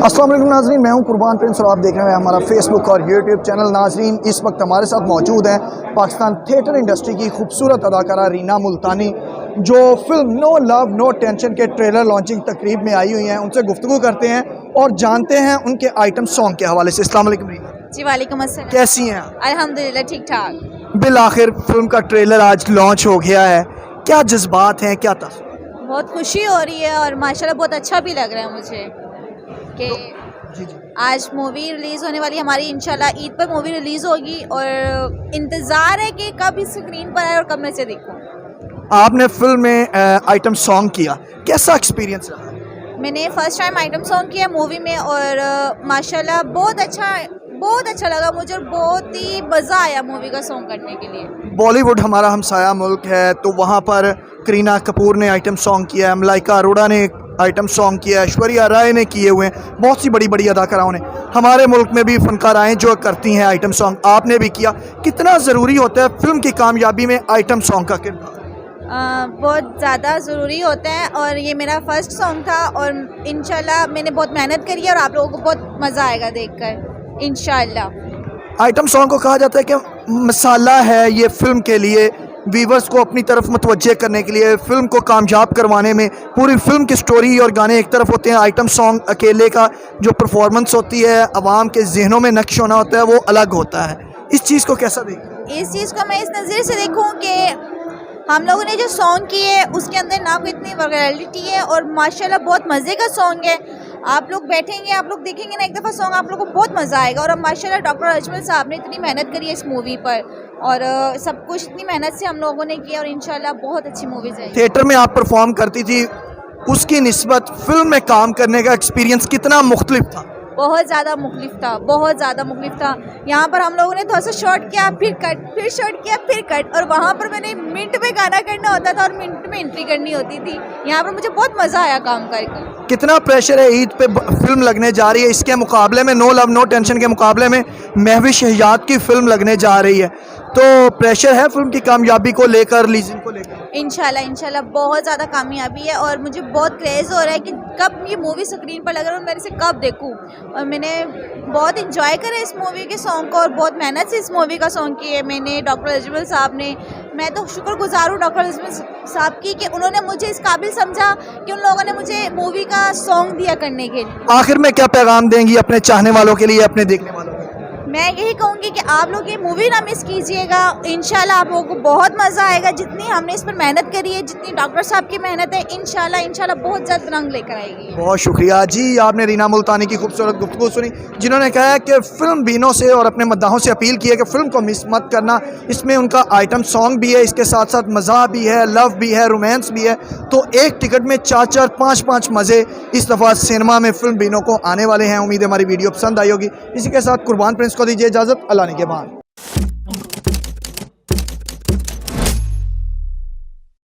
अस्सलाम वालेकुम नाज़रीन, मैं हूं कुर्बान प्रिंस और आप देख रहे हैं हमारा फेसबुक और यूट्यूब चैनल। नाज़रीन, इस वक्त हमारे साथ मौजूद हैं पाकिस्तान थिएटर इंडस्ट्री की खूबसूरत अदाकारा रीना मुल्तानी, जो film no love no tension के ट्रेलर लॉन्चिंग तकरीब में आई हुई हैं। उनसे गुफ्तगू करते हैं और जानते हैं उनके आइटम सॉन्ग के हवाले से। अस्सलाम वालेकुम रीना जी, वालेकुम अस्सलाम। कैसी हैं? अल्हम्दुलिल्लाह ठीक ठाक। बिल आखिर फिल्म का ट्रेलर आज लॉन्च हो गया है, क्या जज्बात हैं, क्या था? बहुत खुशी हो रही है और माशाल्लाह बहुत अच्छा भी लग रहा है मुझे कि जी जी, आज मूवी रिलीज़ होने वाली हमारी। इंशाल्लाह ईद पर मूवी रिलीज़ होगी और इंतज़ार है कि कब इस स्क्रीन पर आए और कब मैं इसे देखूँ। आपने फिल्म में आइटम सॉन्ग किया, कैसा एक्सपीरियंस रहा? मैंने फ़र्स्ट टाइम आइटम सॉन्ग किया मूवी में और माशाल्लाह बहुत अच्छा लगा मुझे और बहुत ही मज़ा आया मूवी का सॉन्ग करने के लिए। बॉलीवुड हमारा हमसाया मुल्क है, तो वहाँ पर करीना कपूर ने आइटम सॉन्ग किया है, मलाइका अरोड़ा ने आइटम सॉन्ग किया है, ऐश्वर्या राय ने किए हुए हैं, बहुत सी बड़ी बड़ी अदाकाराओं ने। हमारे मुल्क में भी फनकार आए जो करती हैं आइटम सॉन्ग, आपने भी किया। कितना ज़रूरी होता है फिल्म की कामयाबी में आइटम सॉन्ग का किरदार? बहुत ज़्यादा ज़रूरी होता है और ये मेरा फर्स्ट सॉन्ग था और इंशाल्लाह मैंने बहुत मेहनत करी है और आप लोगों को बहुत मज़ा आएगा देखकर इंशाल्लाह। आइटम सॉन्ग को कहा जाता है कि मसाला है ये फिल्म के लिए, व्यूवर्स को अपनी तरफ मुतवज्जे करने के लिए, फिल्म को कामयाब करवाने में। पूरी फिल्म की स्टोरी और गाने एक तरफ होते हैं, आइटम सॉन्ग अकेले का जो परफॉर्मेंस होती है, आवाम के जहनों में नक्श होना होता है, वो अलग होता है। इस चीज़ को कैसा देखते? इस चीज़ को मैं इस नज़रिए से देखूं कि हम लोगों ने जो सॉन्ग किए है उसके अंदर ना कोई इतनी वल्गैरिटी है और माशाल्लाह बहुत मज़े का सॉन्ग है। आप लोग बैठेंगे, आप लोग देखेंगे ना एक दफ़ा सॉन्ग, आप लोगों को बहुत मज़ा आएगा। और माशाल्लाह डॉक्टर अजमल साहब ने इतनी मेहनत करी है इस मूवी पर और सब कुछ इतनी मेहनत से हम लोगों ने किया और इंशाल्लाह बहुत अच्छी मूवीज़ है। थिएटर में आप परफॉर्म करती थी, उसकी निस्बत फिल्म में काम करने का एक्सपीरियंस कितना मुख्तलिफ था? बहुत ज़्यादा मुख्तलिफ था, बहुत ज़्यादा मुख्तलिफ था। यहाँ पर हम लोगों ने थोड़ा सा शॉर्ट किया, फिर कट, फिर शॉर्ट किया, फिर कट, और वहाँ पर मैंने मिनट में गाना करना होता था और मिनट में एंट्री करनी होती थी। यहाँ पर मुझे बहुत मज़ा आया काम करके। कितना प्रेशर है ईद पे फिल्म लगने जा रही है, इसके मुकाबले में नो लव नो टेंशन के मुकाबले में महविश हयात की फिल्म लगने जा रही है, तो प्रेशर है फिल्म की कामयाबी को लेकर, रिलीजिंग को लेकर? इंशाल्लाह बहुत ज़्यादा कामयाबी है और मुझे बहुत क्रेज़ हो रहा है कि कब ये मूवी स्क्रीन पर लग रहा है और मैं इसे कब देखूं। और मैंने बहुत इंजॉय करा इस मूवी के सॉन्ग को और बहुत मेहनत से इस मूवी का सॉन्ग किया है मैंने, डॉक्टर अजमल साहब ने। मैं तो शुक्रगुजार हूँ डॉक्टर अजमल साहब की कि उन्होंने मुझे इस काबिल समझा कि उन लोगों ने मुझे मूवी का सॉन्ग दिया करने के लिए। आखिर में क्या पैगाम देंगी अपने चाहने वालों के लिए, अपने देखने वालों के लिए? मैं यही कहूँगी कि आप लोग ये मूवी ना मिस कीजिएगा। इंशाल्लाह आप लोगों को बहुत मज़ा आएगा। जितनी हमने इस पर मेहनत करी है, जितनी डॉक्टर साहब की मेहनत है, इंशाल्लाह बहुत जल्द रंग लेकर आएगी। बहुत शुक्रिया जी, आपने रीना मुल्तानी की खूबसूरत गुफ्तगू सुनी, जिन्होंने कहा है कि फ़िल्म बीनों से और अपने मद्दाहों से अपील की है कि फ़िल्म को मिस मत करना। इसमें उनका आइटम सॉन्ग भी है, इसके साथ साथ मज़ा भी है, लव भी है, रोमांस भी है। तो एक टिकट में 4-4, 5-5 मज़े इस दफ़ा सिनेमा में फ़िल्म बीनों को आने वाले हैं। उम्मीद है हमारी वीडियो पसंद आई होगी। इसी के साथ कुर्बान प्रिंस को दीजिए इजाज़त। अल्लाह ने के बाद।